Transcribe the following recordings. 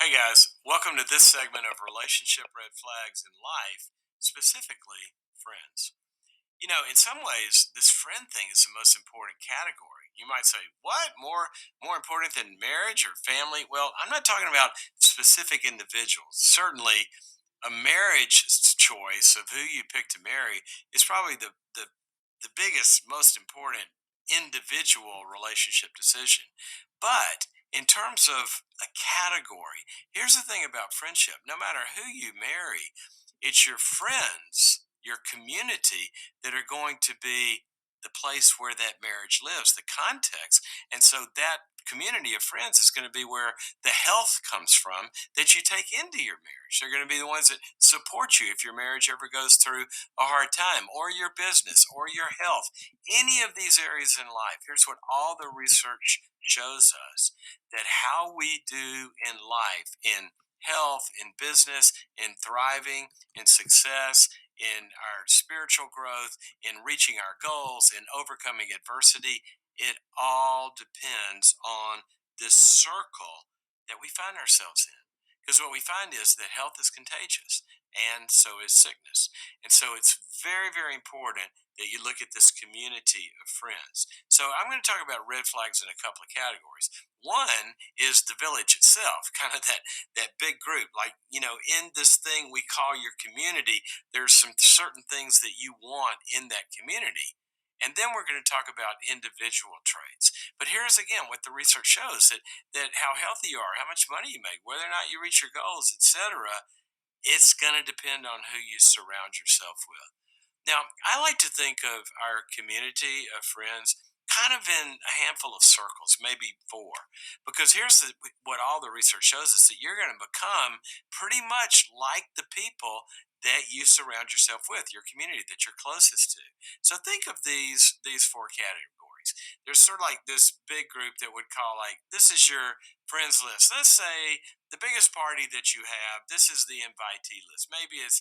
Hey guys, welcome to this segment of Relationship Red Flags in Life, specifically friends. In some ways, this friend thing is the most important category. You might say, "What? More important than marriage or family?" Well, I'm not talking about specific individuals. Certainly, a marriage choice of who you pick to marry is probably the biggest, most important individual relationship decision. But in terms of a category, here's the thing about friendship: no matter who you marry, it's your friends, your community, that are going to be the place where that marriage lives, the context. And so that community of friends is going to be where the health comes from that you take into your marriage. They're going to be the ones that support you if your marriage ever goes through a hard time, or your business, or your health, any of these areas in life. Here's what all the research shows us: that how we do in life, in health, in business, in thriving, in success, in our spiritual growth, in reaching our goals, in overcoming adversity, it all depends on this circle that we find ourselves in. Because what we find is that health is contagious, and so is sickness. And so it's very, very important that you look at this community of friends. So I'm going to talk about red flags in a couple of categories. One is the village itself, kind of that big group. Like, in this thing we call your community, there's some certain things that you want in that community. And then we're going to talk about individual traits. But here's again what the research shows: that how healthy you are, how much money you make, whether or not you reach your goals, etc., it's going to depend on who you surround yourself with. Now, I like to think of our community of friends kind of in a handful of circles, maybe four, because what all the research shows us: that you're going to become pretty much like the people that you surround yourself with, your community that you're closest to. So think of these four categories. There's sort of like this big group that would call, like, this is your friends list. Let's say the biggest party that you have, this is the invitee list. Maybe it's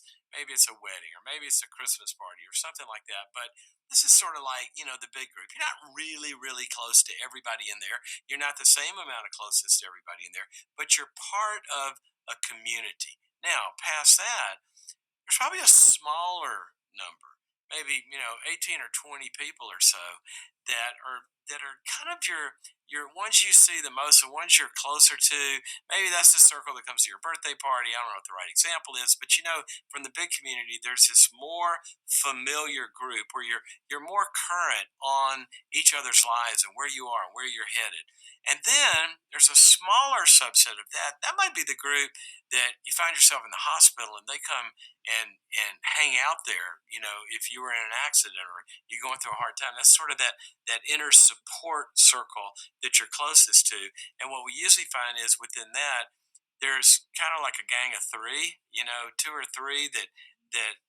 a wedding, or maybe it's a Christmas party or something like that. But this is sort of like, the big group. You're not really, really close to everybody in there. You're not the same amount of closeness to everybody in there, but you're part of a community. Now, past that, there's probably a smaller number, maybe 18 or 20 people or so, that are kind of your ones you see the most, the ones you're closer to. Maybe that's the circle that comes to your birthday party. I don't know what the right example is, but from the big community, there's this more familiar group where you're more current on each other's lives and where you are and where you're headed. And then there's a smaller subset of that. That might be the group that you find yourself in the hospital and they come and hang out there. If you were in an accident or you're going through a hard time, that's sort of that inner support circle that you're closest to. And what we usually find is within that, there's kind of like a gang of three, two or three that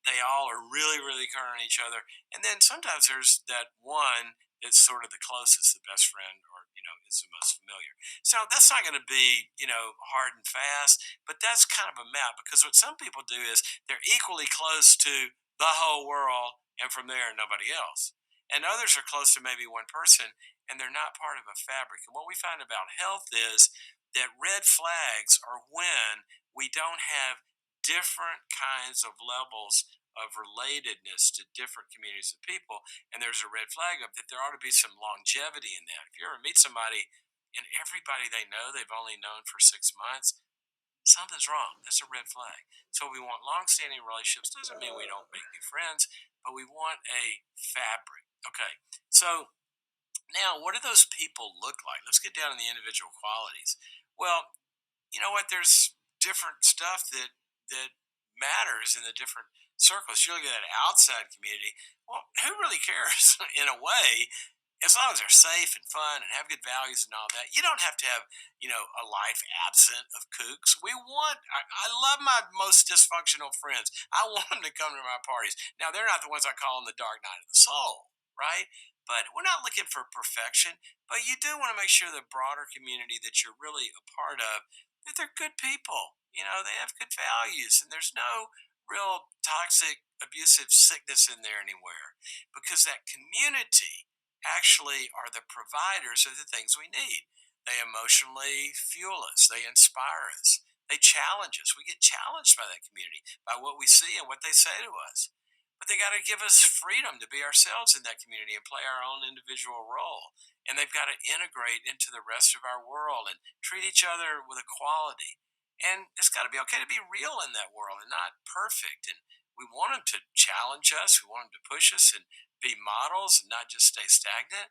they all are really, really current on each other. And then sometimes there's that one that's sort of the closest, the best friend, or is the most familiar. So that's not going to be hard and fast, but that's kind of a map, because what some people do is they're equally close to the whole world, and from there nobody else. And others are close to maybe one person, and they're not part of a fabric. And what we find about health is that red flags are when we don't have different kinds of levels of relatedness to different communities of people. And there's a red flag of that there ought to be some longevity in that. If you ever meet somebody and everybody they know they've only known for 6 months, something's wrong. That's a red flag. So we want long-standing relationships. Doesn't mean we don't make new friends, but we want a fabric. Okay. So now, what do those people look like? Let's get down to the individual qualities. Well, you know what? There's different stuff that matters in the different circles. You look at that outside community. Well, who really cares in a way? As long as they're safe and fun and have good values and all that, you don't have to have a life absent of kooks. I love my most dysfunctional friends. I want them to come to my parties. Now, they're not the ones I call on the dark night of the soul, right? But we're not looking for perfection. But you do want to make sure the broader community that you're really a part of, that they're good people. They have good values, and there's no real toxic, abusive sickness in there anywhere, because that community actually are the providers of the things we need. They emotionally fuel us. They inspire us. They challenge us. We get challenged by that community, by what we see and what they say to us. But they got to give us freedom to be ourselves in that community and play our own individual role. And they've got to integrate into the rest of our world and treat each other with equality. And it's got to be okay to be real in that world and not perfect. And we want them to challenge us. We want them to push us and be models and not just stay stagnant,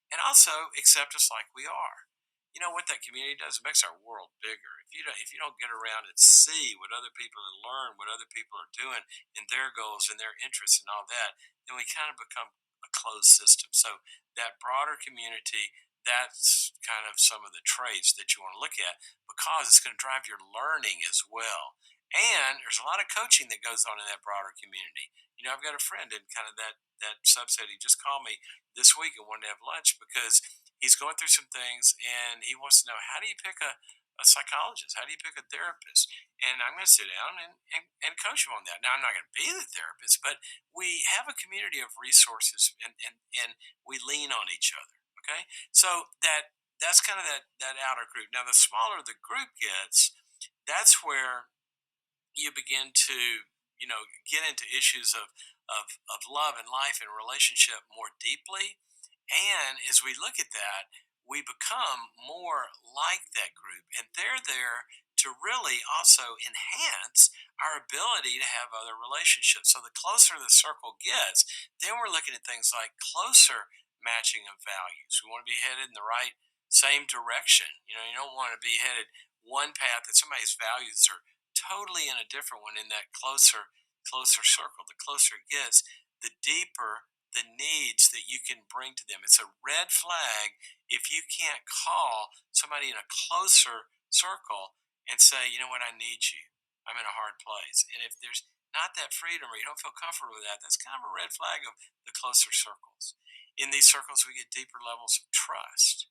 and also accept us like we are. You know what that community does? It makes our world bigger. If you don't get around and see what other people and learn what other people are doing in their goals and their interests and all that, then we kind of become a closed system. So that broader community, that's kind of some of the traits that you want to look at, because it's going to drive your learning as well. And there's a lot of coaching that goes on in that broader community. I've got a friend in kind of that subset. He just called me this week and wanted to have lunch because he's going through some things and he wants to know, how do you pick a psychologist? How do you pick a therapist? And I'm going to sit down and coach him on that. Now, I'm not going to be the therapist, but we have a community of resources, and we lean on each other. Okay. So that's kind of that outer group. Now, the smaller the group gets, that's where you begin to get into issues of love and life and relationship more deeply. And as we look at that, we become more like that group, and they're there to really also enhance our ability to have other relationships. So the closer the circle gets, then we're looking at things like closer matching of values. We want to be headed in the right same direction. You don't want to be headed one path that somebody's values are totally in a different one in that closer circle. The closer it gets, the deeper the needs that you can bring to them. It's a red flag if you can't call somebody in a closer circle and say, you know what, I need you. I'm in a hard place. And if there's not that freedom or you don't feel comfortable with that, that's kind of a red flag of the closer circles. In these circles, we get deeper levels of trust.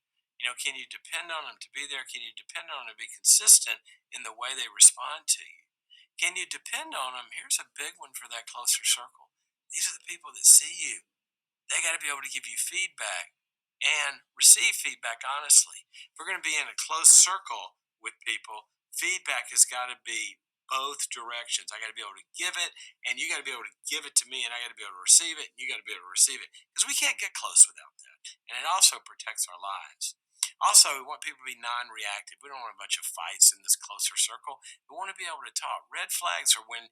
Can you depend on them to be there? Can you depend on them to be consistent in the way they respond to you? Can you depend on them? Here's a big one for that closer circle. These are the people that see you. They got to be able to give you feedback and receive feedback honestly. If we're going to be in a close circle with people, feedback has got to be both directions. I got to be able to give it, and you got to be able to give it to me, and I got to be able to receive it, and you got to be able to receive it, because we can't get close without that. And it also protects our lives. Also, we want people to be non-reactive. We don't want a bunch of fights in this closer circle. We want to be able to talk. Red flags are when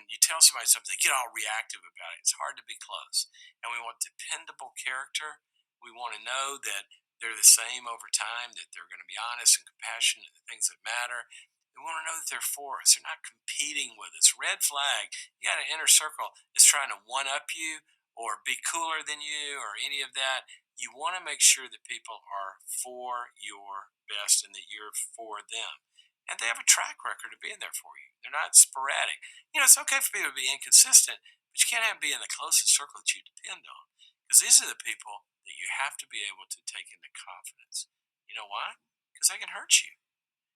you tell somebody something, they get all reactive about it. It's hard to be close. And we want dependable character. We want to know that they're the same over time, that they're going to be honest and compassionate, the things that matter. We want to know that they're for us. They're not competing with us. Red flag, you got an inner circle that's trying to one up you or be cooler than you or any of that. You want to make sure that people are for your best and that you're for them. And they have a track record of being there for you. They're not sporadic. It's okay for people to be inconsistent, but you can't have them be in the closest circle that you depend on. Because these are the people that you have to be able to take into confidence. You know why? Because they can hurt you.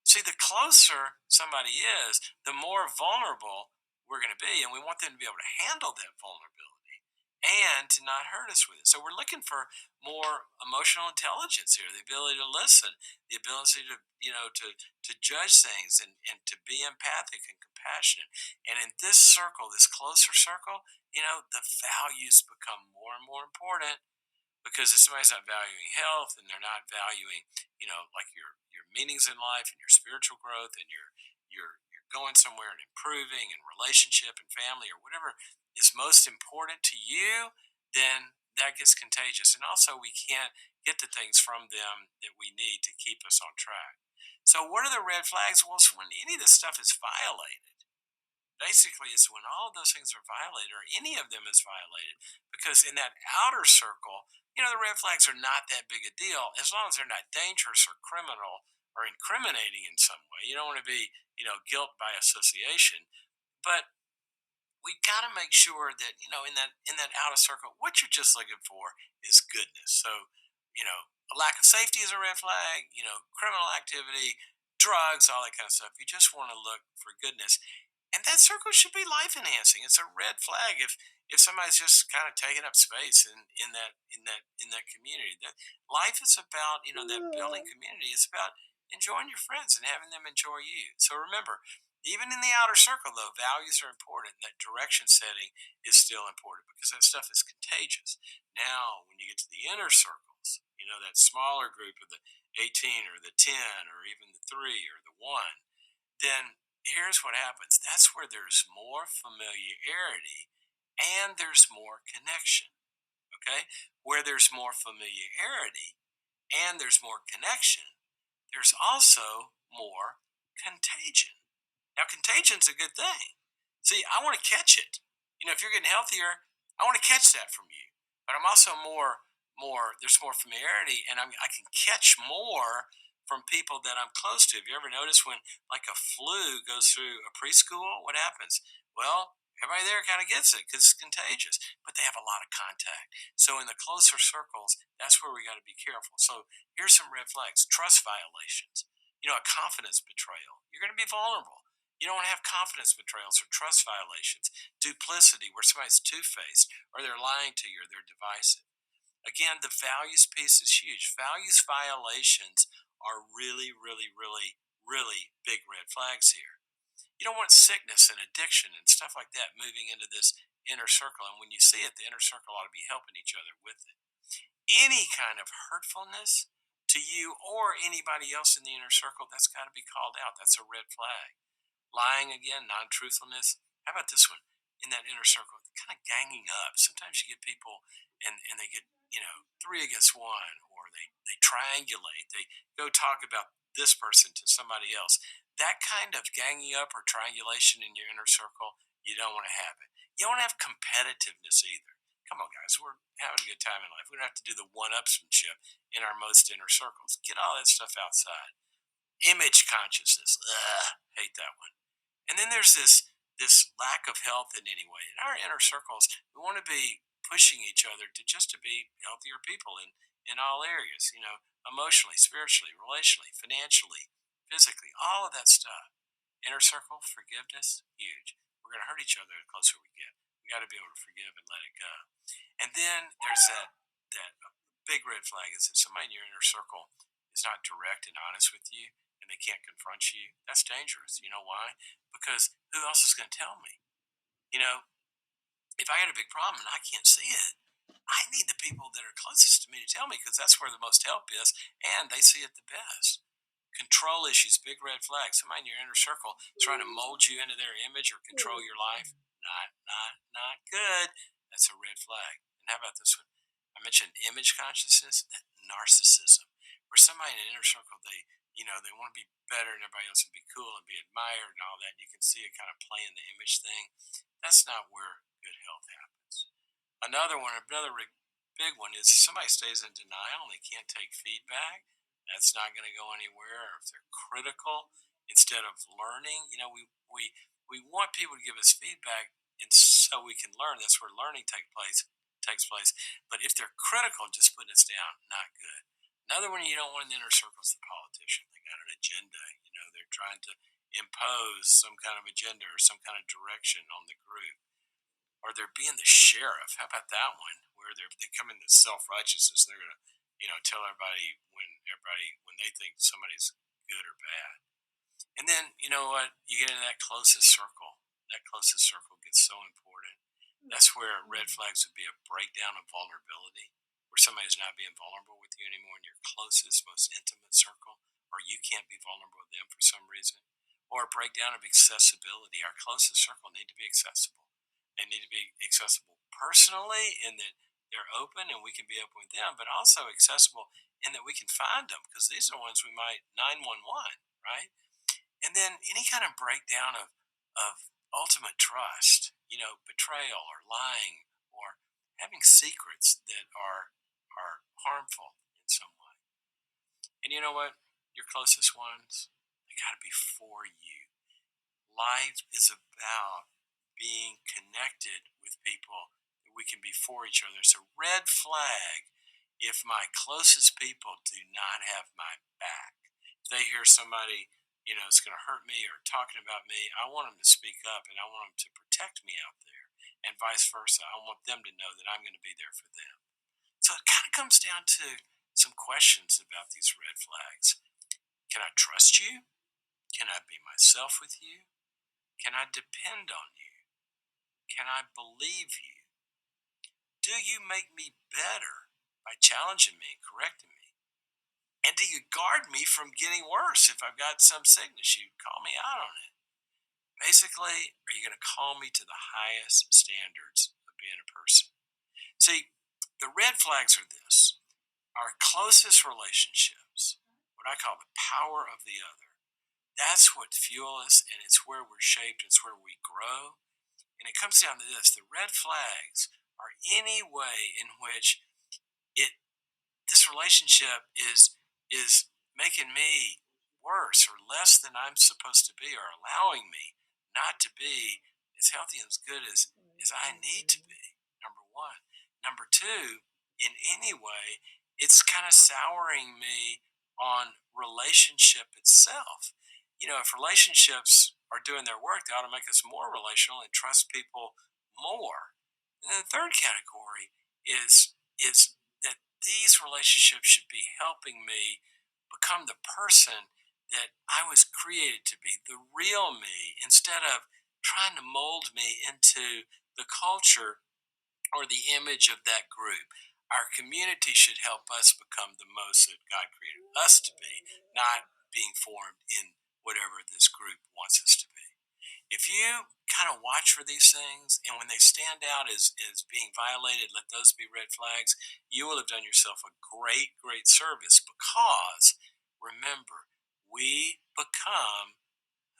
See, the closer somebody is, the more vulnerable we're going to be, and we want them to be able to handle that vulnerability and to not hurt us with it. So we're looking for more emotional intelligence here, the ability to listen, the ability to to judge things and to be empathic and compassionate. And in this circle, this closer circle, the values become more and more important, because if somebody's not valuing health and they're not valuing like your meanings in life and your spiritual growth and you're going somewhere and improving and relationship and family or whatever is most important to you, then that gets contagious. And also, we can't get the things from them that we need to keep us on track. So what are the red flags? Well, it's when any of this stuff is violated. Basically, it's when all of those things are violated or any of them is violated. Because in that outer circle, the red flags are not that big a deal as long as they're not dangerous or criminal or incriminating in some way. You don't want to be, guilt by association. But we got to make sure that, in that outer circle, what you're just looking for is goodness. So, a lack of safety is a red flag, criminal activity, drugs, all that kind of stuff. You just want to look for goodness. And that circle should be life enhancing. It's a red flag if somebody's just kind of taking up space in that community. That life is about, that building community. It's about enjoying your friends and having them enjoy you. So remember, even in the outer circle, though, values are important. That direction setting is still important because that stuff is contagious. Now, when you get to the inner circles, that smaller group of the 18 or the 10 or even the 3 or the 1, then here's what happens. That's where there's more familiarity and there's more connection. Okay? Where there's more familiarity and there's more connection, there's also more contagion. Now, contagion's a good thing. See, I want to catch it. If you're getting healthier, I want to catch that from you. But I'm also more. There's more familiarity, and I can catch more from people that I'm close to. Have you ever noticed when, like, a flu goes through a preschool? What happens? Well, everybody there kind of gets it because it's contagious, but they have a lot of contact. So in the closer circles, that's where we got to be careful. So here's some red flags: trust violations. A confidence betrayal. You're going to be vulnerable. You don't want to have confidence betrayals or trust violations, duplicity, where somebody's two faced, or they're lying to you, or they're divisive. Again, the values piece is huge. Values violations are really, really, really, really big red flags here. You don't want sickness and addiction and stuff like that moving into this inner circle. And when you see it, the inner circle ought to be helping each other with it. Any kind of hurtfulness to you or anybody else in the inner circle, that's got to be called out. That's a red flag. Lying again, non truthfulness. How about this one? In that inner circle, kind of ganging up. Sometimes you get people and they get, three against one, or they triangulate. They go talk about this person to somebody else. That kind of ganging up or triangulation in your inner circle, you don't want to have it. You don't want to have competitiveness either. Come on, guys, we're having a good time in life. We don't have to do the one upsmanship in our most inner circles. Get all that stuff outside. Image consciousness. Ugh, hate that one. And then there's this lack of health in any way. In our inner circles, we want to be pushing each other to be healthier people in all areas, emotionally, spiritually, relationally, financially, physically, all of that stuff. Inner circle, forgiveness, huge. We're going to hurt each other the closer we get. We got to be able to forgive and let it go. And then there's that big red flag is if somebody in your inner circle is not direct and honest with you and they can't confront you, that's dangerous. You know why? Because who else is going to tell me? You know, if I had a big problem and I can't see it, I need the people that are closest to me to tell me because that's where the most help is and they see it the best. Control issues, big red flag. Somebody in your inner circle trying to mold you into their image or control your life. Not good. That's a red flag. And how about this one? I mentioned image consciousness, that narcissism, where somebody in an inner circle, they want to be better than everybody else and be cool and be admired and all that. And you can see it kind of playing the image thing. That's not where good health happens. Big one is if somebody stays in denial and they can't take feedback, that's not going to go anywhere. Or if they're critical instead of learning, we want people to give us feedback, and so we can learn. That's where learning takes place. But if they're critical, just putting us down, not good. Another one you don't want in the inner circle is the politician. They got an agenda. They're trying to impose some kind of agenda or some kind of direction on the group, or they're being the sheriff. How about that one? Where they come into self righteousness, they're gonna, tell everybody when they think somebody's good or bad. And then you know what? You get into that closest circle. That closest circle gets so important. That's where red flags would be a breakdown of vulnerability, where somebody's not being vulnerable with you anymore in your closest, most intimate circle, or you can't be vulnerable with them for some reason, or a breakdown of accessibility. Our closest circle need to be accessible. They need to be accessible personally in that they're open and we can be open with them, but also accessible in that we can find them because these are the ones we might 911, right? And then any kind of breakdown of ultimate trust, betrayal or lying or having secrets that are harmful in some way. And you know what? Your closest ones, they got to be for you. Life is about being connected with people that we can be for each other. It's a red flag if my closest people do not have my back. If they hear somebody is going to hurt me or talking about me, I want them to speak up and I want them to protect me out there. And vice versa. I want them to know that I'm going to be there for them. So it kind of comes down to some questions about these red flags. Can I trust you? Can I be myself with you? Can I depend on you? Can I believe you? Do you make me better by challenging me, correcting me? And do you guard me from getting worse if I've got some sickness? You call me out on it. Basically, are you going to call me to the highest standards of being a person? See, the red flags are this: our closest relationships, what I call the power of the other. That's what fuel us, and it's where we're shaped, it's where we grow. And it comes down to this: the red flags are any way in which it this relationship is making me worse or less than I'm supposed to be, or allowing me not to be as healthy and as good as I need to be. Number one. Number two, in any way, it's kind of souring me on relationship itself. If relationships are doing their work, they ought to make us more relational and trust people more. And then the third category is that these relationships should be helping me become the person that I was created to be, the real me, instead of trying to mold me into the culture or the image of that group. Our community should help us become the most that God created us to be, not being formed in whatever this group wants us to be. If you kind of watch for these things, and when they stand out as being violated, let those be red flags, you will have done yourself a great, great service, because remember, we become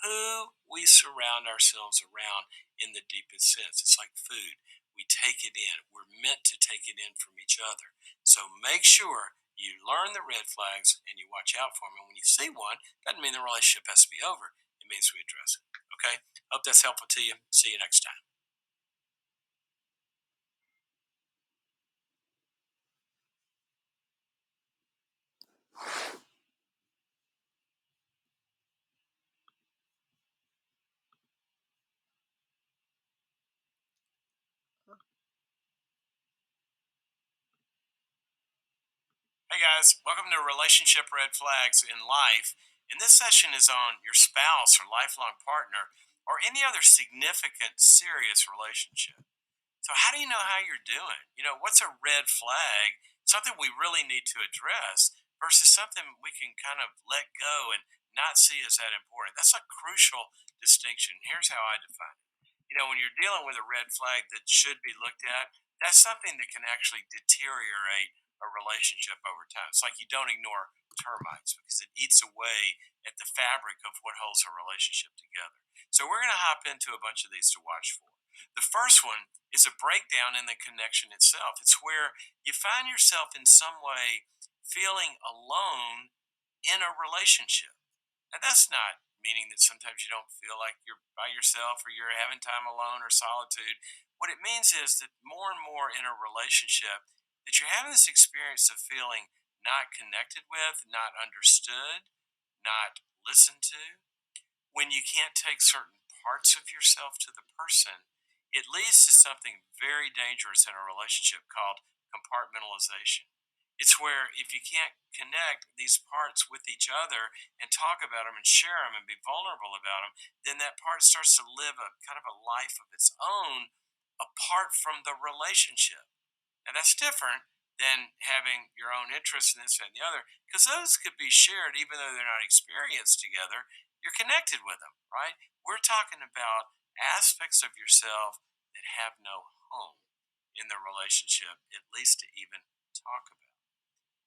who we surround ourselves around in the deepest sense. It's like food. We take it in. We're meant to take it in from each other. So make sure you learn the red flags and you watch out for them. And when you see one, doesn't mean the relationship has to be over. It means we address it. Okay? Hope that's helpful to you. See you next time. Hey guys, welcome to Relationship Red Flags in Life. And this session is on your spouse or lifelong partner or any other significant, serious relationship. So, how do you know how you're doing? What's a red flag? Something we really need to address versus something we can kind of let go and not see as that important. That's a crucial distinction. Here's how I define it. When you're dealing with a red flag that should be looked at, that's something that can actually deteriorate a relationship over time. It's like you don't ignore termites because it eats away at the fabric of what holds a relationship together. So, we're going to hop into a bunch of these to watch for. The first one is a breakdown in the connection itself. It's where you find yourself in some way feeling alone in a relationship. And that's not meaning that sometimes you don't feel like you're by yourself or you're having time alone or solitude. What it means is that more and more in a relationship, that you're having this experience of feeling not connected with, not understood, not listened to. When you can't take certain parts of yourself to the person, it leads to something very dangerous in a relationship called compartmentalization. It's where if you can't connect these parts with each other and talk about them and share them and be vulnerable about them, then that part starts to live a kind of a life of its own apart from the relationship. And that's different than having your own interests in this and the other, because those could be shared even though they're not experienced together. You're connected with them, right? We're talking about aspects of yourself that have no home in the relationship, at least to even talk about.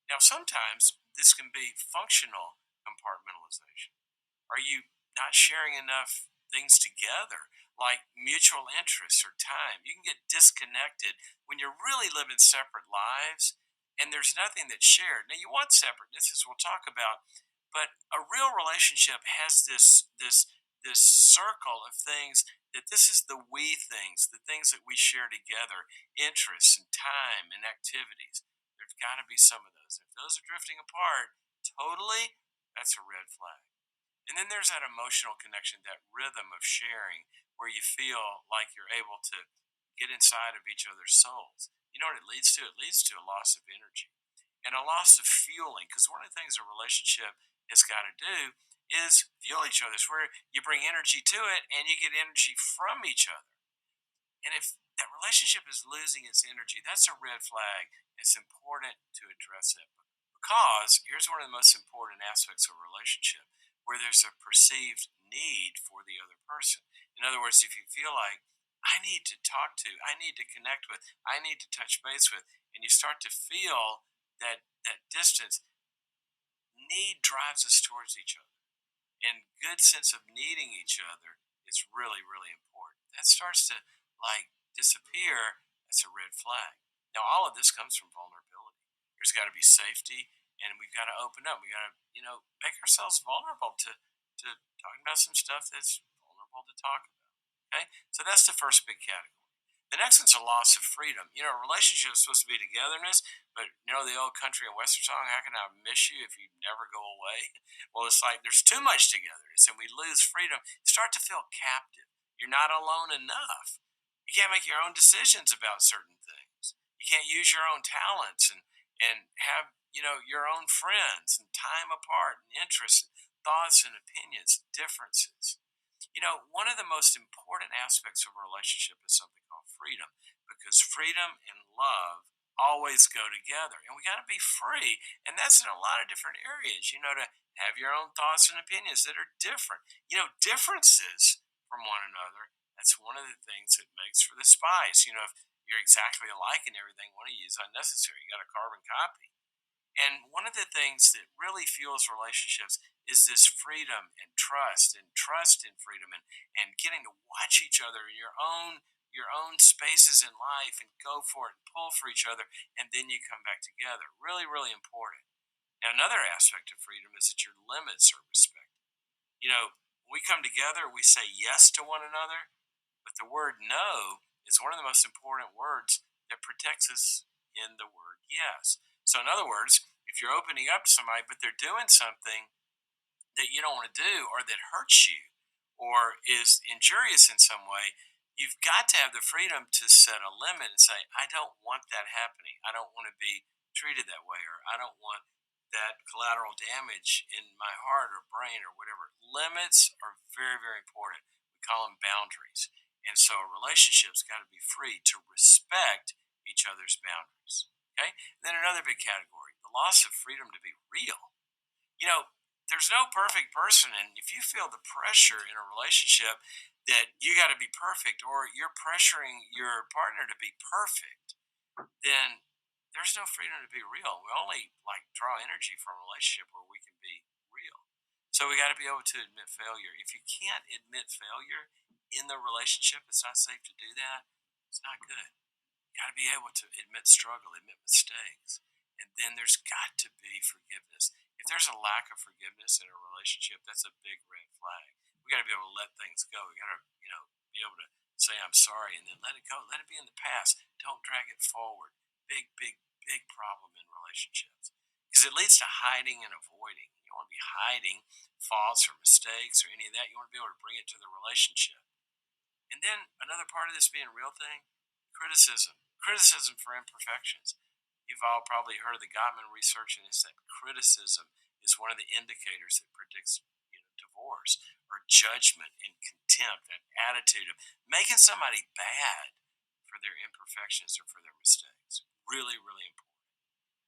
Now, sometimes this can be functional compartmentalization. Are you not sharing enough things together, like mutual interests or time? You can get disconnected when you're really living separate lives and there's nothing that's shared. Now, you want separateness, as we'll talk about, but a real relationship has this circle of things, that this is the we things, the things that we share together, interests and time and activities. There's got to be some of those. If those are drifting apart totally, that's a red flag. And then there's that emotional connection, that rhythm of sharing where you feel like you're able to get inside of each other's souls. You know what it leads to? It leads to a loss of energy and a loss of fueling. Because one of the things a relationship has got to do is fuel each other. It's where you bring energy to it and you get energy from each other. And if that relationship is losing its energy, that's a red flag. It's important to address it. Because here's one of the most important aspects of a relationship where there's a perceived need for the other person. In other words, if you feel like, I need to talk to, I need to connect with, I need to touch base with, and you start to feel that distance, need drives us towards each other. And good sense of needing each other is really, really important. That starts to like disappear, that's a red flag. Now all of this comes from vulnerability. There's got to be safety, and we've got to open up. We got to, make ourselves vulnerable to talking about some stuff that's vulnerable to talk about. Okay, so that's the first big category. The next one's a loss of freedom. A relationship is supposed to be togetherness, but the old country and western song, how can I miss you if you never go away? Well, it's like there's too much togetherness and we lose freedom. You start to feel captive. You're not alone enough. You can't make your own decisions about certain things. You can't use your own talents and have, your own friends and time apart and interests, thoughts and opinions, differences. One of the most important aspects of a relationship is something called freedom, because freedom and love always go together. And we got to be free. And that's in a lot of different areas, to have your own thoughts and opinions that are different. Differences from one another. That's one of the things that makes for the spice. If you're exactly alike in everything, one of you is unnecessary. You got a carbon copy. And one of the things that really fuels relationships is this freedom and trust in freedom and getting to watch each other in your own spaces in life and go for it and pull for each other, and then you come back together. Really, really important. Now another aspect of freedom is that your limits are respected. We come together, we say yes to one another, but the word no is one of the most important words that protects us in the word yes. So, in other words, if you're opening up to somebody, but they're doing something that you don't want to do or that hurts you or is injurious in some way, you've got to have the freedom to set a limit and say, I don't want that happening. I don't want to be treated that way, or I don't want that collateral damage in my heart or brain or whatever. Limits are very, very important. We call them boundaries. And so a relationship's got to be free to respect each other's boundaries. Okay? And then another big category, the loss of freedom to be real. you know, there's no perfect person. And if you feel the pressure in a relationship that you got to be perfect, or you're pressuring your partner to be perfect, then there's no freedom to be real. We only like draw energy from a relationship where we can be real. So we got to be able to admit failure. If you can't admit failure in the relationship, it's not safe to do that. It's not good. Got to be able to admit struggle, admit mistakes. And then there's got to be forgiveness. If there's a lack of forgiveness in a relationship, that's a big red flag. We got to be able to let things go. We got to, be able to say, I'm sorry, and then let it go. Let it be in the past. Don't drag it forward. Big, big, big problem in relationships because it leads to hiding and avoiding. You don't want to be hiding faults or mistakes or any of that. You want to be able to bring it to the relationship. And then another part of this being a real thing, criticism. Criticism for imperfections. You've all probably heard of the Gottman research, and it's that criticism is one of the indicators that predicts divorce or judgment and contempt, that attitude of making somebody bad for their imperfections or for their mistakes. Really, really important.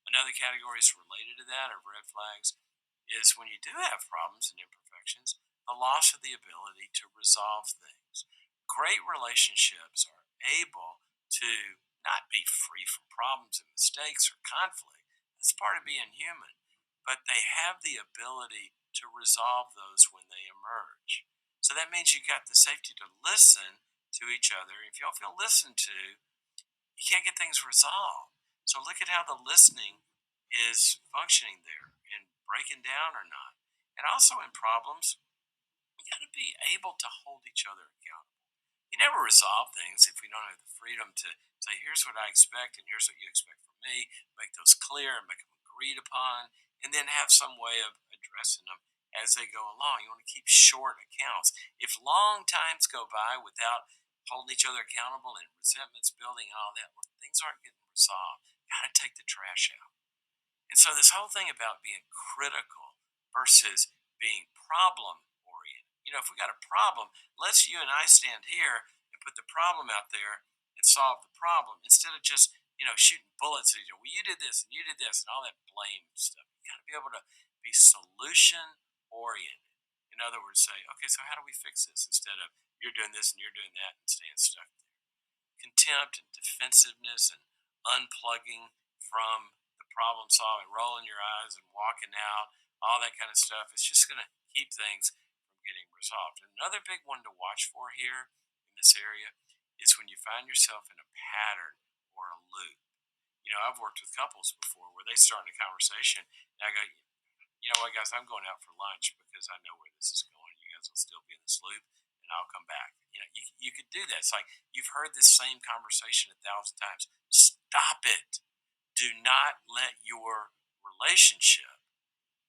Another category is related to that of red flags is when you do have problems and imperfections, the loss of the ability to resolve things. Great relationships are able to not be free from problems and mistakes or conflict. That's part of being human. But they have the ability to resolve those when they emerge. So that means you got the safety to listen to each other. If you don't feel listened to, you can't get things resolved. So look at how the listening is functioning there and breaking down or not. And also in problems, you got to be able to hold each other accountable. You never resolve things if we don't have the freedom to say, here's what I expect and here's what you expect from me, make those clear and make them agreed upon, and then have some way of addressing them as they go along. You want to keep short accounts. If long times go by without holding each other accountable and resentments building and all that, well, things aren't getting resolved. Got to take the trash out. And so this whole thing about being critical versus being problem oriented. If we got a problem, let's you and I stand here and put the problem out there and solve the problem instead of just, shooting bullets at each other. Well, you did this and you did this and all that blame stuff. You got to be able to be solution oriented. In other words, say, okay, so how do we fix this instead of you're doing this and you're doing that and staying stuck there. Contempt and defensiveness and unplugging from the problem solving, rolling your eyes and walking out, all that kind of stuff. It's just going to keep things from getting resolved. Another big one to watch for here in this area is when you find yourself in a pattern or a loop. I've worked with couples before where they start a conversation and I go, you know what, guys, I'm going out for lunch because I know where this is going. You guys will still be in this loop, and I'll come back. You could do that. It's like you've heard this same conversation 1,000 times. Stop it. Do not let your relationship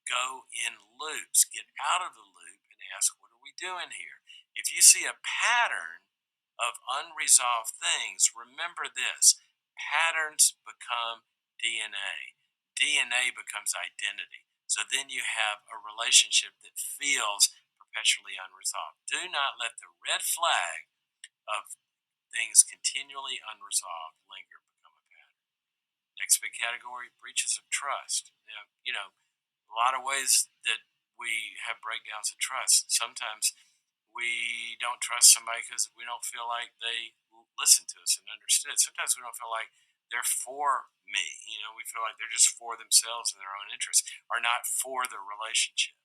go in loops. Get out of the loop and ask, what are we doing here? If you see a pattern of unresolved things, remember this: patterns become DNA. DNA becomes identity. So then you have a relationship that feels perpetually unresolved. Do not let the red flag of things continually unresolved linger, become a pattern. Next big category: breaches of trust. Now, a lot of ways that we have breakdowns of trust. Sometimes we don't trust somebody because we don't feel like they listen to us and understood. Sometimes we don't feel like they're for me. We feel like they're just for themselves and their own interests, or not for the relationship,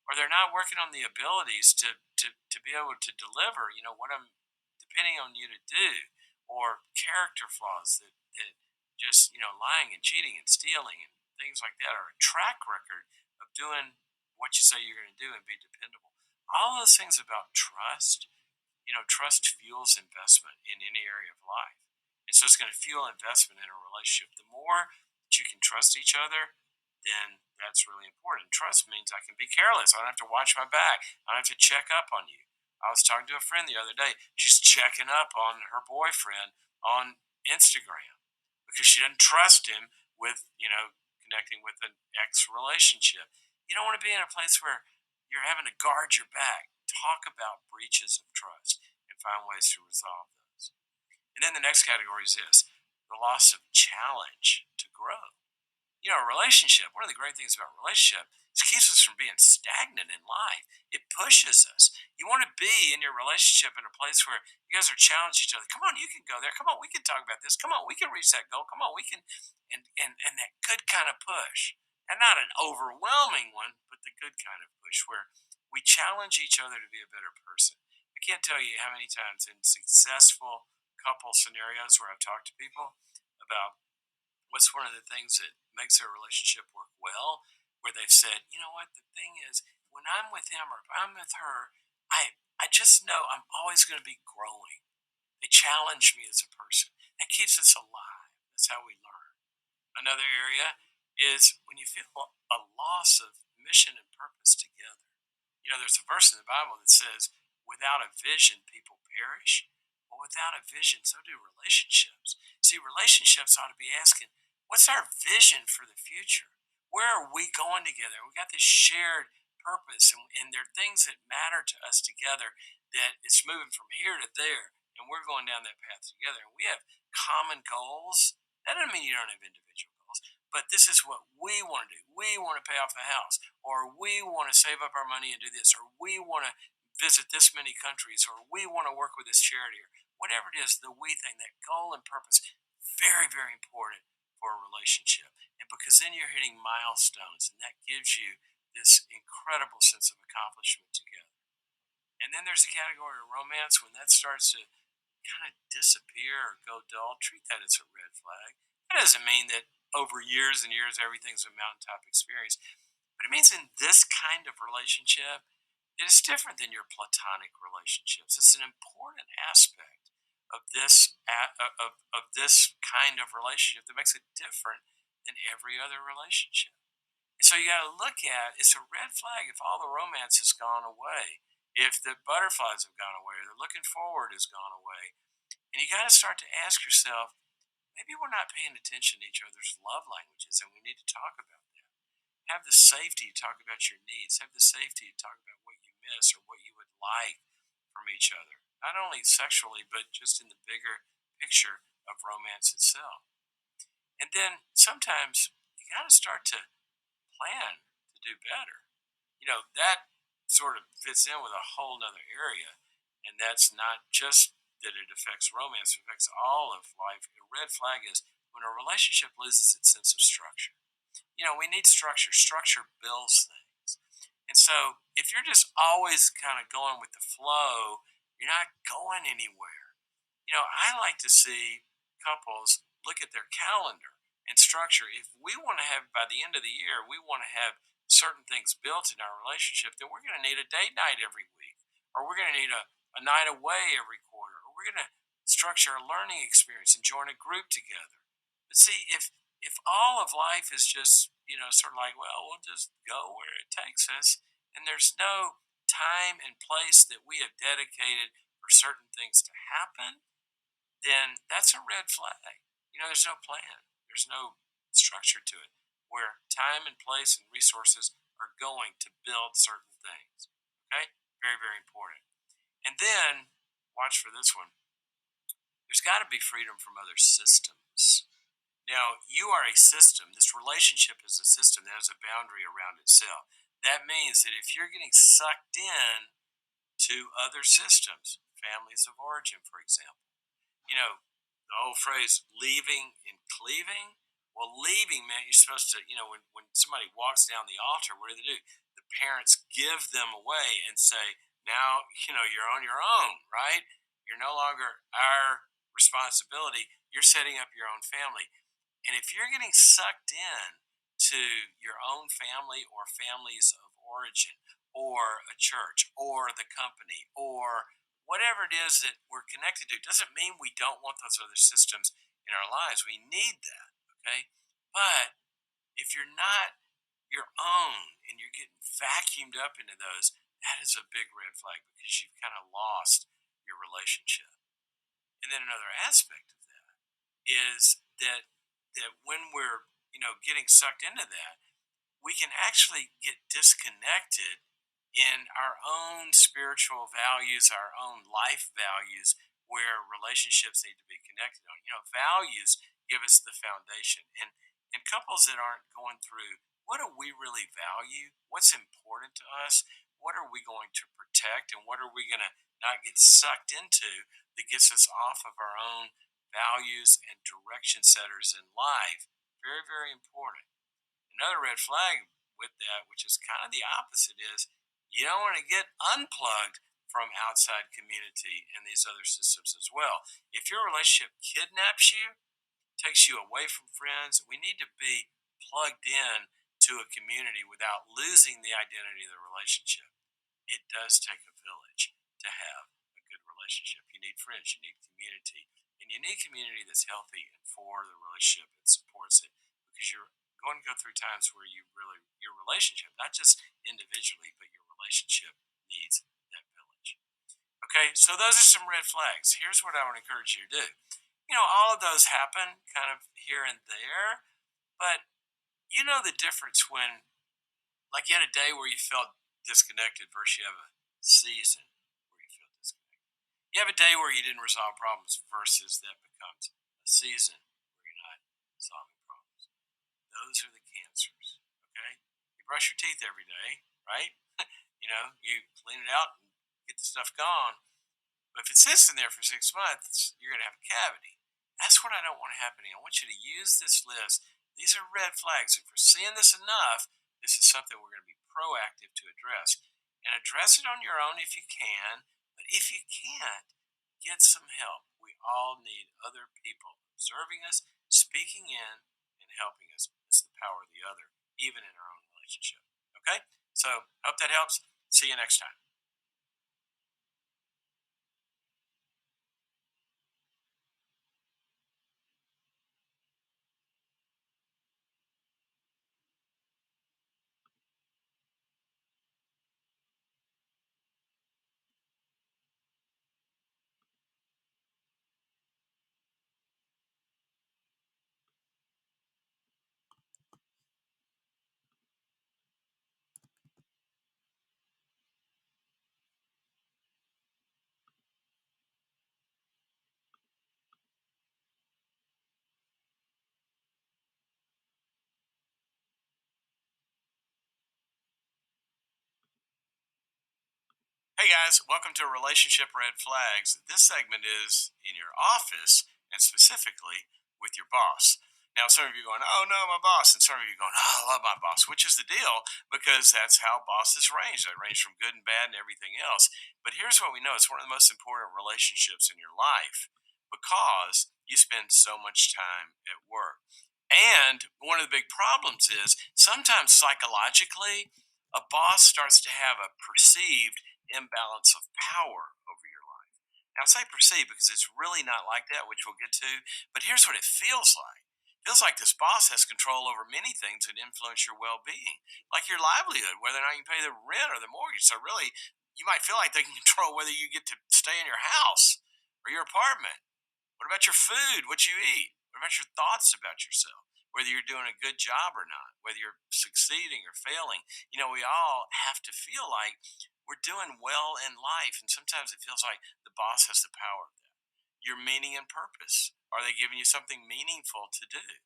or they're not working on the abilities to be able to deliver, what I'm depending on you to do, or character flaws that just, lying and cheating and stealing and things like that, or a track record of doing what you say you're going to do and be dependable. All those things about trust. Trust fuels investment in any area of life. And so it's going to fuel investment in a relationship. The more that you can trust each other, then that's really important. Trust means I can be careless. I don't have to watch my back. I don't have to check up on you. I was talking to a friend the other day. She's checking up on her boyfriend on Instagram because she doesn't trust him with, connecting with an ex relationship. You don't want to be in a place where you're having to guard your back. Talk about breaches of trust and find ways to resolve those. And then the next category is this: the loss of challenge to grow. A relationship, one of the great things about a relationship is it keeps us from being stagnant in life. It pushes us. You want to be in your relationship in a place where you guys are challenging each other. Come on, you can go there. Come on, we can talk about this. Come on, we can reach that goal. Come on, we can, and that good kind of push. And not an overwhelming one, but the good kind of push where we challenge each other to be a better person. I can't tell you how many times in successful couple scenarios where I've talked to people about what's one of the things that makes their relationship work well, where they've said, you know what, the thing is, when I'm with him or if I'm with her, I just know I'm always going to be growing. They challenge me as a person. That keeps us alive. That's how we learn. Another area is when you feel a loss of mission and purpose together. There's a verse in the Bible that says, without a vision, people perish. But without a vision, so do relationships. See, relationships ought to be asking, what's our vision for the future? Where are we going together? We got this shared purpose, and there are things that matter to us together, that it's moving from here to there, and we're going down that path together. And we have common goals. That doesn't mean you don't have individual goals, but this is what we want to do. We want to pay off the house, or we want to save up our money and do this, or we want to visit this many countries, or we want to work with this charity, or whatever it is, the we thing, that goal and purpose, very, very important for a relationship. And because then you're hitting milestones, and that gives you this incredible sense of accomplishment together. And then there's a category of romance. When that starts to kind of disappear or go dull, treat that as a red flag. That doesn't mean that over years and years everything's a mountaintop experience, but it means in this kind of relationship, it is different than your platonic relationships. It's an important aspect of this kind of relationship that makes it different than every other relationship. And so you got to look at it's a red flag if all the romance has gone away, if the butterflies have gone away, or the looking forward has gone away. And you got to start to ask yourself, maybe we're not paying attention to each other's love languages and we need to talk about that. Have the safety to talk about your needs, have the safety to talk about what you miss or what you would like from each other, not only sexually, but just in the bigger picture of romance itself. And then sometimes you got to start to plan to do better. That sort of fits in with a whole nother area. And that's not just that it affects romance, it affects all of life. A red flag is when a relationship loses its sense of structure. We need structure. Structure builds things. And so if you're just always kind of going with the flow, you're not going anywhere. I like to see couples look at their calendar and structure. If we want to have, by the end of the year, we want to have certain things built in our relationship, then we're going to need a date night every week, or we're going to need a night away every quarter, or we're going to structure a learning experience and join a group together. But see, if all of life is just, sort of like, well, we'll just go where it takes us, and there's no time and place that we have dedicated for certain things to happen, then that's a red flag. There's no plan, there's no structure to it where time and place and resources are going to build certain things. Okay? Very, very important. And then, watch for this one, there's got to be freedom from other systems. Now, you are a system. This relationship is a system that has a boundary around itself. That means that if you're getting sucked in to other systems, families of origin, for example, you know, the old phrase leaving and cleaving. Well, leaving meant you're supposed to, when somebody walks down the altar, what do they do? The parents give them away and say, now, you're on your own, right? You're no longer our responsibility. You're setting up your own family. And if you're getting sucked in to your own family or families of origin or a church or the company or whatever it is that we're connected to, doesn't mean we don't want those other systems in our lives. We need that, okay? But if you're not your own and you're getting vacuumed up into those, that is a big red flag because you've kind of lost your relationship. And then another aspect of that is that when we're getting sucked into that, we can actually get disconnected in our own spiritual values, our own life values, where relationships need to be connected on. Values give us the foundation, and couples that aren't going through what do we really value, what's important to us, what are we going to protect, and what are we going to not get sucked into that gets us off of our own values and direction setters in life. Very, very important. Another red flag with that, which is kind of the opposite, is you don't want to get unplugged from outside community and these other systems as well. If your relationship kidnaps you, takes you away from friends, we need to be plugged in to a community without losing the identity of the relationship. It does take a village to have a good relationship. You need friends, you need community, and you need community that's healthy and for the relationship and supports it because you're going to go through times where your relationship, not just individually, but your relationship needs that village. Okay, so those are some red flags. Here's what I would encourage you to do. All of those happen kind of here and there, but you know the difference when, like, you had a day where you felt disconnected versus you have a season where you feel disconnected. You have a day where you didn't resolve problems versus that becomes a season where you're not solving problems. Those are the cancers. Okay, you brush your teeth every day, right? You clean it out and get the stuff gone. But if it sits in there for 6 months, you're going to have a cavity. That's what I don't want happening. I want you to use this list. These are red flags. If we're seeing this enough, this is something we're going to be proactive to address. And address it on your own if you can. But if you can't, get some help. We all need other people observing us, speaking in, and helping us. It's the power of the other, even in our own relationship. Okay? So, hope that helps. See you next time. Hey guys, welcome to Relationship Red Flags. This segment is in your office and specifically with your boss. Now, some of you are going, "Oh no, my boss," and some of you are going, "Oh, I love my boss," which is the deal because that's how bosses range. They range from good and bad and everything else. But here's what we know: it's one of the most important relationships in your life because you spend so much time at work. And one of the big problems is sometimes psychologically, a boss starts to have a perceived imbalance of power over your life. Now, I say perceive because it's really not like that, which we'll get to. But here's what it feels like. It feels like this boss has control over many things that influence your well-being, like your livelihood, whether or not you can pay the rent or the mortgage. So really, you might feel like they can control whether you get to stay in your house or your apartment. What about your food? What you eat? What about your thoughts about yourself? Whether you're doing a good job or not, whether you're succeeding or failing. We all have to feel like we're doing well in life. And sometimes it feels like the boss has the power of that. Your meaning and purpose. Are they giving you something meaningful to do?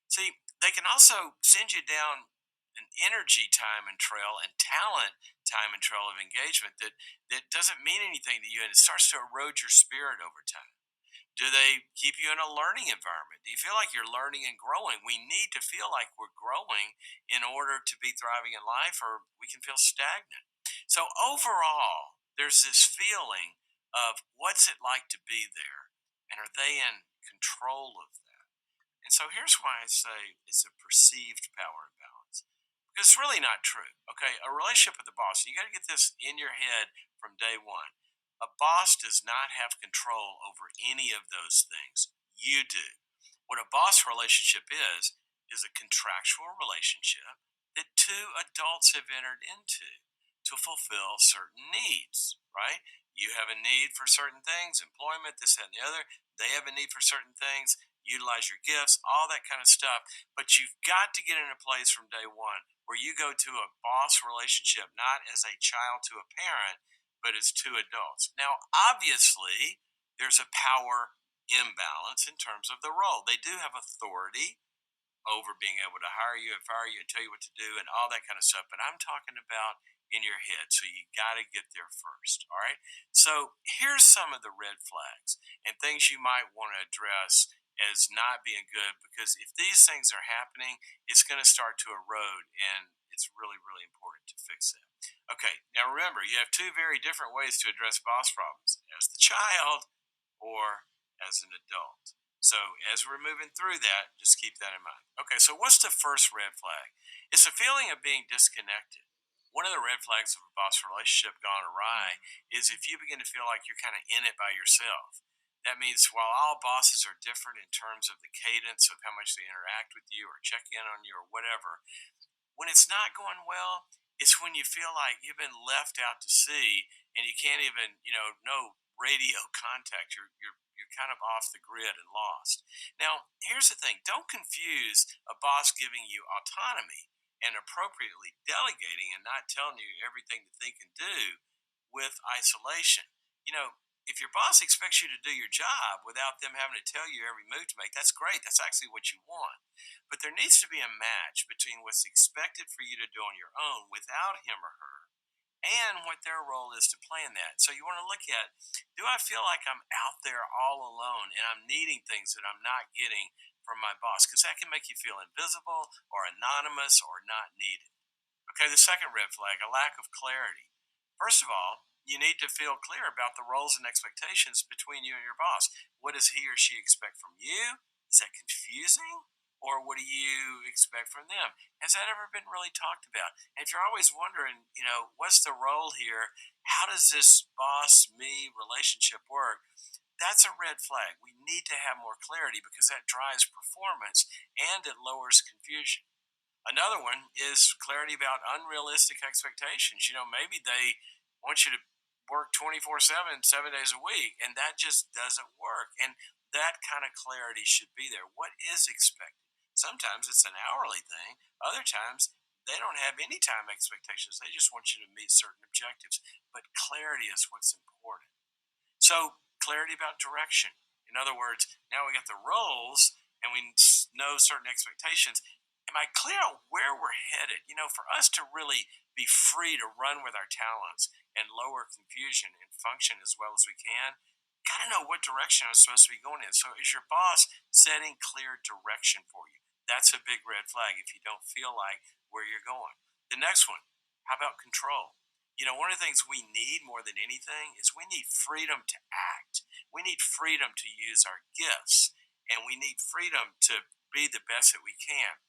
See, they can also send you down an energy time and trail and talent time and trail of engagement that doesn't mean anything to you and it starts to erode your spirit over time. Do they keep you in a learning environment? Do you feel like you're learning and growing? We need to feel like we're growing in order to be thriving in life, or we can feel stagnant. So, overall, there's this feeling of what's it like to be there? And are they in control of that? And so, here's why I say it's a perceived power imbalance. Because it's really not true. Okay. A relationship with the boss, you got to get this in your head from day one. A boss does not have control over any of those things. You do. What a boss relationship is a contractual relationship that two adults have entered into to fulfill certain needs, right? You have a need for certain things, employment, this, that, and the other. They have a need for certain things, utilize your gifts, all that kind of stuff. But you've got to get in a place from day one where you go to a boss relationship not as a child to a parent, but as two adults. Now, obviously, there's a power imbalance in terms of the role. They do have authority over being able to hire you and fire you and tell you what to do and all that kind of stuff. But I'm talking about in your head. So you got to get there first. All right. So here's some of the red flags and things you might want to address as not being good because if these things are happening, it's going to start to erode and it's really, really important to fix that. Okay. Now remember, you have two very different ways to address boss problems as the child or as an adult. So as we're moving through that, just keep that in mind. Okay, so what's the first red flag? It's a feeling of being disconnected. One of the red flags of a boss relationship gone awry is if you begin to feel like you're kind of in it by yourself. That means while all bosses are different in terms of the cadence of how much they interact with you or check in on you or whatever, when it's not going well, it's when you feel like you've been left out to sea and you can't even, no radio contact. You're kind of off the grid and lost. Now, here's the thing: don't confuse a boss giving you autonomy and appropriately delegating and not telling you everything that they can do with isolation. You know, if your boss expects you to do your job without them having to tell you every move to make, that's great. That's actually what you want. But there needs to be a match between what's expected for you to do on your own without him or her and what their role is to play in that. So you want to look at, do I feel like I'm out there all alone and I'm needing things that I'm not getting from my boss? Because that can make you feel invisible or anonymous or not needed. Okay, the second red flag, a lack of clarity. First of all, you need to feel clear about the roles and expectations between you and your boss. What does he or she expect from you? Is that confusing? Or what do you expect from them? Has that ever been really talked about? And if you're always wondering, what's the role here? How does this boss me relationship work? That's a red flag. We need to have more clarity because that drives performance and it lowers confusion. Another one is clarity about unrealistic expectations. Maybe they want you to work 24/7, 7 days a week, and that just doesn't work. And that kind of clarity should be there. What is expected? Sometimes it's an hourly thing, other times they don't have any time expectations. They just want you to meet certain objectives. But clarity is what's important. So, clarity about direction. In other words, now we got the roles and we know certain expectations. Am I clear on where we're headed? For us to really be free to run with our talents and lower confusion and function as well as we can, gotta know what direction I'm supposed to be going in. So is your boss setting clear direction for you? That's a big red flag if you don't feel like where you're going. The next one, how about control? One of the things we need more than anything is we need freedom to act. We need freedom to use our gifts, and we need freedom to be the best that we can.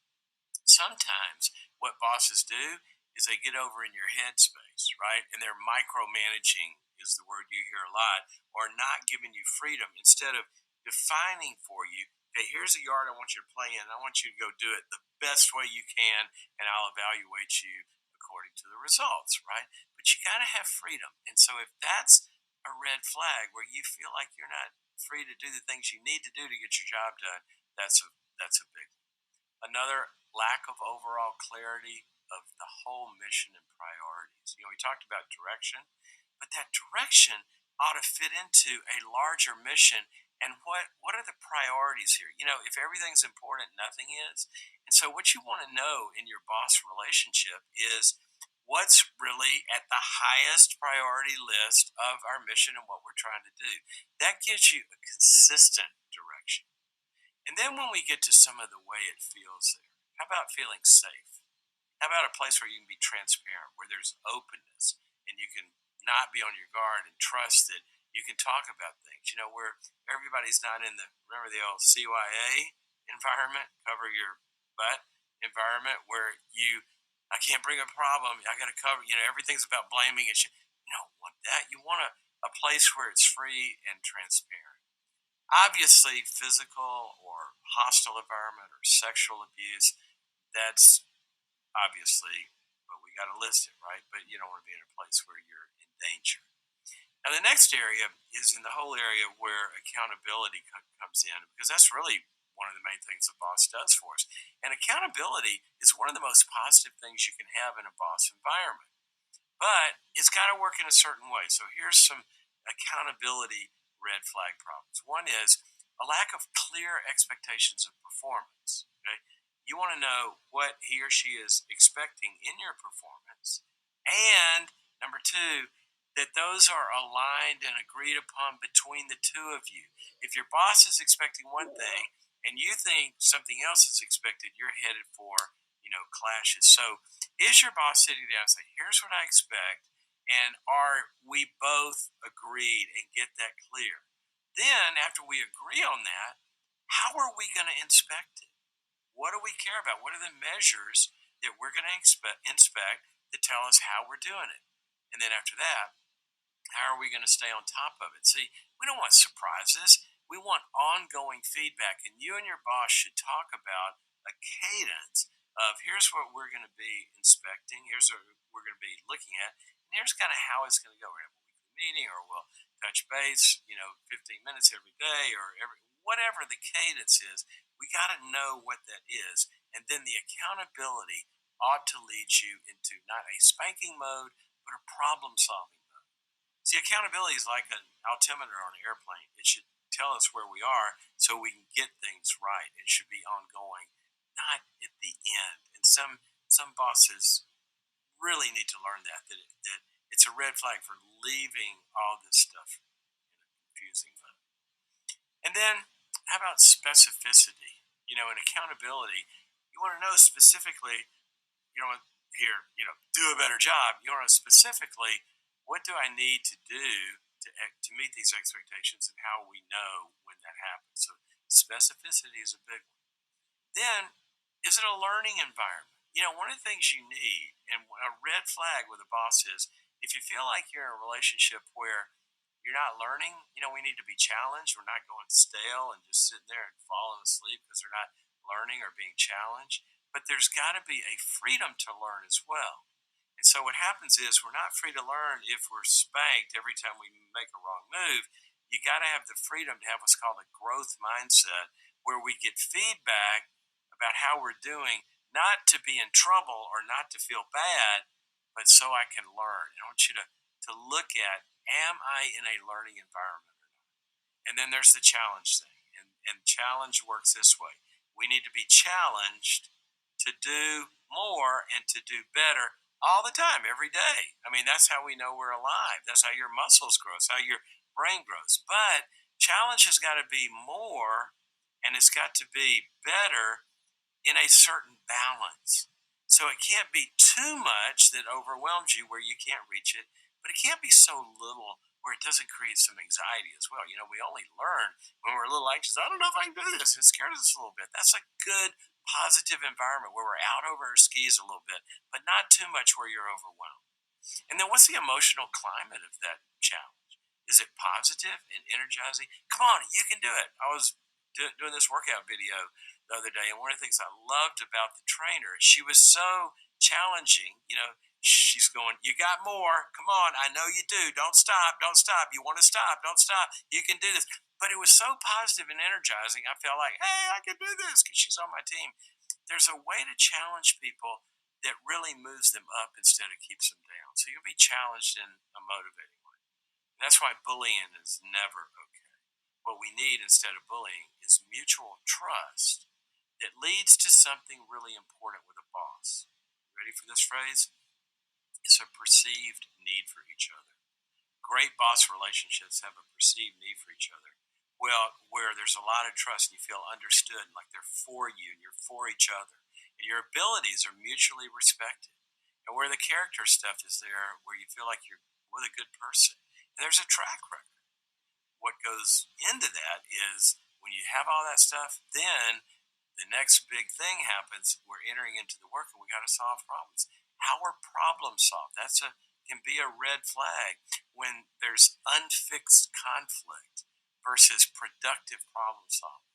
Sometimes what bosses do is they get over in your headspace, right? And they're micromanaging is the word you hear a lot, or not giving you freedom instead of defining for you, okay, here's a yard I want you to play in. I want you to go do it the best way you can, and I'll evaluate you according to the results, right? But you got to have freedom. And so if that's a red flag where you feel like you're not free to do the things you need to do to get your job done, that's a big one. Another, lack of overall clarity of the whole mission and priorities. We talked about direction, but that direction ought to fit into a larger mission. And what are the priorities here? If everything's important, nothing is. And so what you want to know in your boss relationship is what's really at the highest priority list of our mission and what we're trying to do. That gives you a consistent direction. And then when we get to some of the way it feels there, how about feeling safe? How about a place where you can be transparent, where there's openness and you can not be on your guard and trust that you can talk about things, where everybody's not in remember the old CYA environment, cover your butt environment, where I can't bring a problem, I got to cover, everything's about blaming and shit. You don't want that. You want a place where it's free and transparent. Obviously, physical or hostile environment or sexual abuse, that's obviously, but we got to list it, right? But you don't want to be in a place where you're in danger. Now, the next area is in the whole area where accountability comes in, because that's really one of the main things a boss does for us. And accountability is one of the most positive things you can have in a boss environment, but it's got to work in a certain way. So here's some accountability red flag problems. One is a lack of clear expectations of performance. Okay, you want to know what he or she is expecting in your performance, and number two, that those are aligned and agreed upon between the two of you. If your boss is expecting one thing and you think something else is expected, you're headed for clashes. So is your boss sitting down and saying, here's what I expect, and are we both agreed and get that clear? Then, after we agree on that, how are we going to inspect it? What do we care about? What are the measures that we're going to inspect that tell us how we're doing it? And then after that, how are we going to stay on top of it? See, we don't want surprises. We want ongoing feedback. And you and your boss should talk about a cadence of here's what we're going to be inspecting, here's what we're going to be looking at, and here's kind of how it's going to go. We're going to have a weekly meeting, or we'll touch base, 15 minutes every day, or whatever the cadence is. We got to know what that is. And then the accountability ought to lead you into not a spanking mode, but a problem solving mode. See, accountability is like an altimeter on an airplane. It should tell us where we are so we can get things right. It should be ongoing, not at the end. And some bosses really need to learn that it's a red flag for leaving all this stuff in a confusing mode. And then, how about specificity? In accountability, you want to know specifically, you know, do a better job. You want to know specifically, what do I need to do to meet these expectations, and how we know when that happens. So specificity is a big one. Then, is it a learning environment? One of the things you need, and a red flag with a boss is if you feel like you're in a relationship where you're not learning, we need to be challenged. We're not going stale and just sitting there and falling asleep because they're not learning or being challenged. But there's got to be a freedom to learn as well. And so what happens is we're not free to learn if we're spanked every time we make a wrong move. You got to have the freedom to have what's called a growth mindset, where we get feedback about how we're doing, not to be in trouble or not to feel bad, but so I can learn. I want you to look at, am I in a learning environment or not? And then there's the challenge thing. And challenge works this way. We need to be challenged to do more and to do better all the time, every day. I mean, that's how we know we're alive. That's how your muscles grow. It's how your brain grows. But challenge has got to be more, and it's got to be better in a certain balance. So it can't be too much that overwhelms you where you can't reach it, but it can't be so little where it doesn't create some anxiety as well. We only learn when we're a little anxious. I don't know if I can do this. It scares us a little bit. That's a good, positive environment where we're out over our skis a little bit, but not too much where you're overwhelmed. And then what's the emotional climate of that challenge? Is it positive and energizing? Come on, you can do it. I was doing this workout video the other day, and one of the things I loved about the trainer, she was so challenging. She's going, "You got more. Come on, I know you do. Don't stop. Don't stop. You want to stop? Don't stop. You can do this." But it was so positive and energizing. I felt like, "Hey, I can do this," because she's on my team. There's a way to challenge people that really moves them up instead of keeps them down. So you'll be challenged in a motivating way. That's why bullying is never okay. What we need instead of bullying is mutual trust that leads to something really important with a boss. Ready for this phrase? It's a perceived need for each other. Great boss relationships have a perceived need for each other. Well, where there's a lot of trust and you feel understood, like they're for you and you're for each other, and your abilities are mutually respected, and where the character stuff is there, where you feel like you're with a good person, and there's a track record. What goes into that is when you have all that stuff, then the next big thing happens. We're entering into the work and we got to solve problems. How are problems solved? That's a can be a red flag when there's unfixed conflict versus productive problem solving.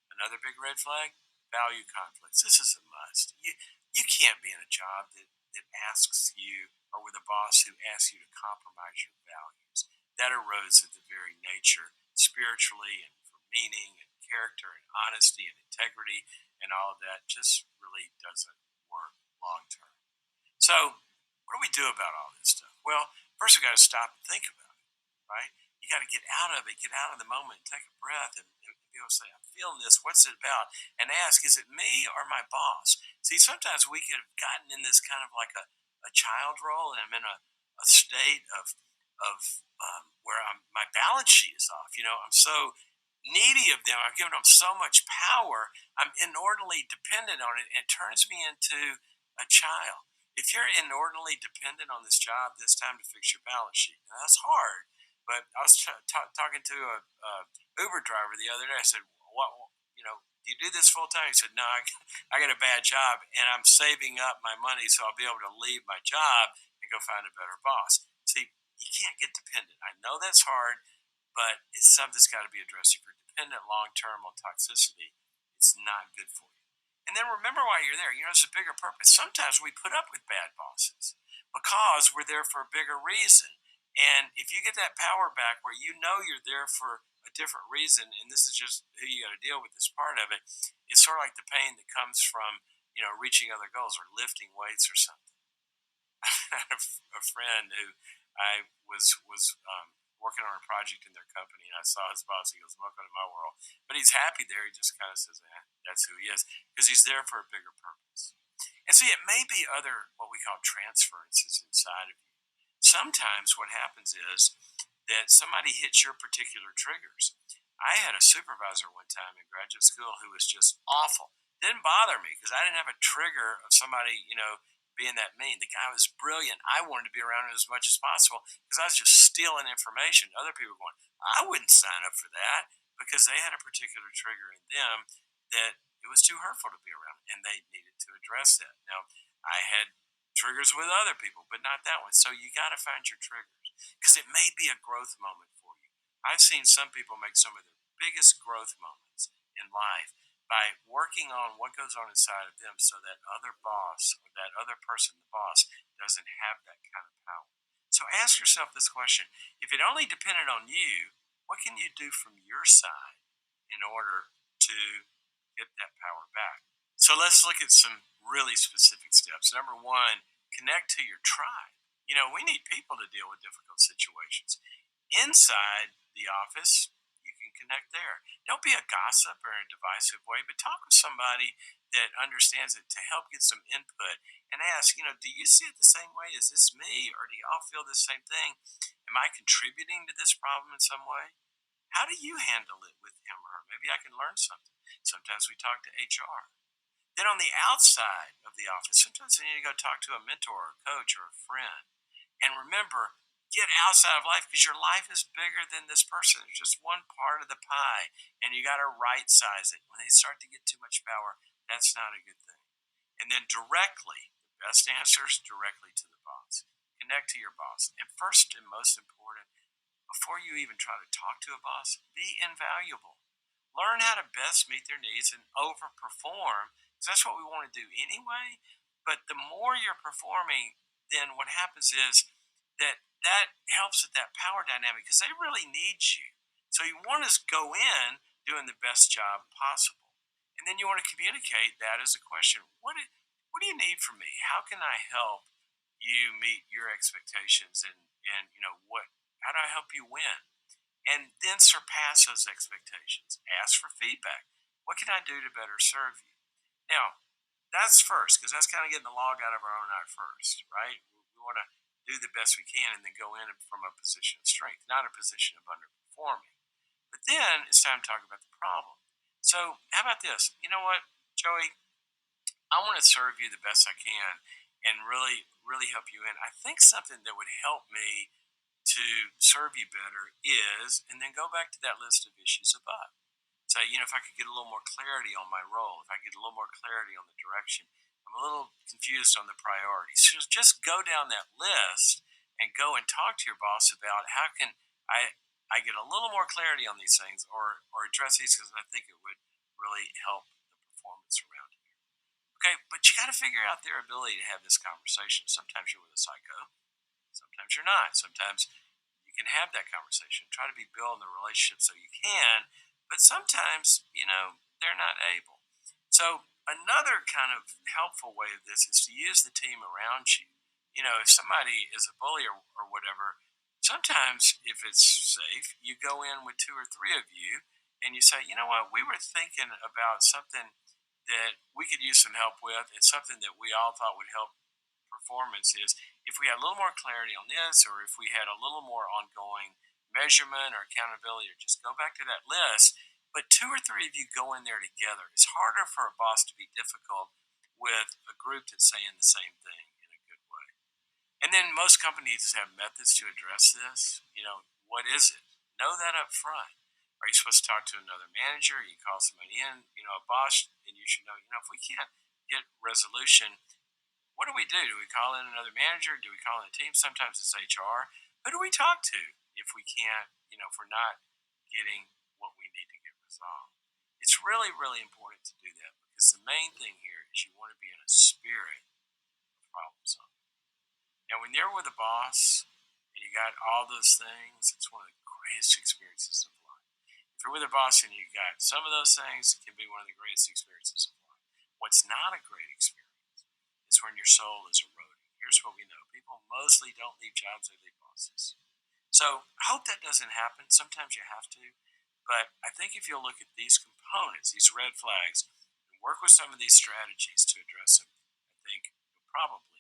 Another big red flag, value conflicts. This is a must. You can't be in a job that asks you or with a boss who asks you to compromise your values. That erodes at the very nature, spiritually and for meaning and character and honesty and integrity and all of that just really doesn't work long term. So, what do we do about all this stuff? Well, first we got to stop and think about it, right? You got to get out of it, get out of the moment, take a breath, and be able to say, "I'm feeling this. What's it about?" And ask, "Is it me or my boss?" See, sometimes we could have gotten in this kind of like a child role, and I'm in a state of where my balance sheet is off. I'm so needy of them. I've given them so much power. I'm inordinately dependent on it. And it turns me into a child. If you're inordinately dependent on this job, it's time to fix your balance sheet. Now, that's hard. But I was talking to a Uber driver the other day. I said, "What? Do you do this full time?" He said, "No, I got a bad job, and I'm saving up my money so I'll be able to leave my job and go find a better boss." See, you can't get dependent. I know that's hard, but it's something that's got to be addressed. If you're dependent long term on toxicity, it's not good for you. And then remember why you're there. There's a bigger purpose. Sometimes we put up with bad bosses because we're there for a bigger reason. And if you get that power back where you know you're there for a different reason, and this is just who you got to deal with this part of it, it's sort of like the pain that comes from, reaching other goals or lifting weights or something. I had a friend who I was working on a project in their company, and I saw his boss. He goes, "Welcome to my world," but he's happy there. He just kind of says, "That's who he is," because he's there for a bigger purpose. And see, it may be other what we call transferences inside of you. Sometimes what happens is that somebody hits your particular triggers. I had a supervisor one time in graduate school who was just awful. Didn't bother me because I didn't have a trigger of somebody, being that mean. The guy was brilliant. I wanted to be around him as much as possible because I was just stealing information. Other people were going, "I wouldn't sign up for that," because they had a particular trigger in them that it was too hurtful to be around, and they needed to address that. Now, I had triggers with other people, but not that one. So you got to find your triggers because it may be a growth moment for you. I've seen some people make some of their biggest growth moments in life by working on what goes on inside of them so that other boss or that other person, the boss, doesn't have that kind of power. So ask yourself this question: if it only depended on you, what can you do from your side in order to get that power back? So let's look at some really specific steps. Number one, connect to your tribe. We need people to deal with difficult situations. Inside the office, you can connect there. Don't be a gossip or a divisive way, but talk with somebody that understands it to help get some input and ask, do you see it the same way? Is this me? Or do y'all feel the same thing? Am I contributing to this problem in some way? How do you handle it with him or her? Maybe I can learn something. Sometimes we talk to HR. Then on the outside of the office, sometimes you need to go talk to a mentor or a coach or a friend. And remember, get outside of life because your life is bigger than this person. It's just one part of the pie, and you got to right size it. When they start to get too much power, that's not a good thing. And then directly, the best answer is directly to the boss. Connect to your boss. And first and most important, before you even try to talk to a boss, be invaluable. Learn how to best meet their needs and overperform because that's what we want to do anyway. But the more you're performing, then what happens is that helps with that power dynamic because they really need you. So you want to go in doing the best job possible, and then you want to communicate that as a question. What do you need from me? How can I help you meet your expectations? And what? How do I help you win? And then surpass those expectations. Ask for feedback. What can I do to better serve you? Now, that's first because that's kind of getting the log out of our own eye first, right? We want to do the best we can and then go in from a position of strength, not a position of underperforming. But then it's time to talk about the problem. So, how about this? You know what, Joey? I want to serve you the best I can and really, really help you in. I think something that would help me to serve you better is, and then go back to that list of issues above. So, if I could get a little more clarity on my role, if I get a little more clarity on the direction, I'm a little confused on the priorities. So just go down that list and go and talk to your boss about how can I get a little more clarity on these things or address these because I think it would really help the performance around here. Okay, but you got to figure out their ability to have this conversation. Sometimes you're with a psycho, sometimes you're not. Sometimes you can have that conversation. Try to be building the relationship so you can, but sometimes, they're not able. So another kind of helpful way of this is to use the team around you. If somebody is a bully or whatever, sometimes if it's safe, you go in with two or three of you and you say, you know what, we were thinking about something that we could use some help with. It's something that we all thought would help performance is if we had a little more clarity on this, or if we had a little more ongoing measurement or accountability, or just go back to that list. But two or three of you go in there together. It's harder for a boss to be difficult with a group that's saying the same thing in a good way. And then most companies have methods to address this. What is it? Know that up front. Are you supposed to talk to another manager? You call somebody in, a boss, and you should know, if we can't get resolution, what do we do? Do we call in another manager? Do we call in a team? Sometimes it's HR. Who do we talk to if we can't, if we're not getting what we need to get resolved? It's really, really important to do that because the main thing here is you want to be in a spirit of problem solving. Now, when you're with a boss and you got all those things, it's one of the greatest experiences of life. If you're with a boss and you got some of those things, it can be one of the greatest experiences of life. What's not a great experience is when your soul is eroding. Here's what we know: people mostly don't leave jobs, they leave bosses. So I hope that doesn't happen. Sometimes you have to. But I think if you'll look at these components, these red flags, and work with some of these strategies to address them, I think you'll probably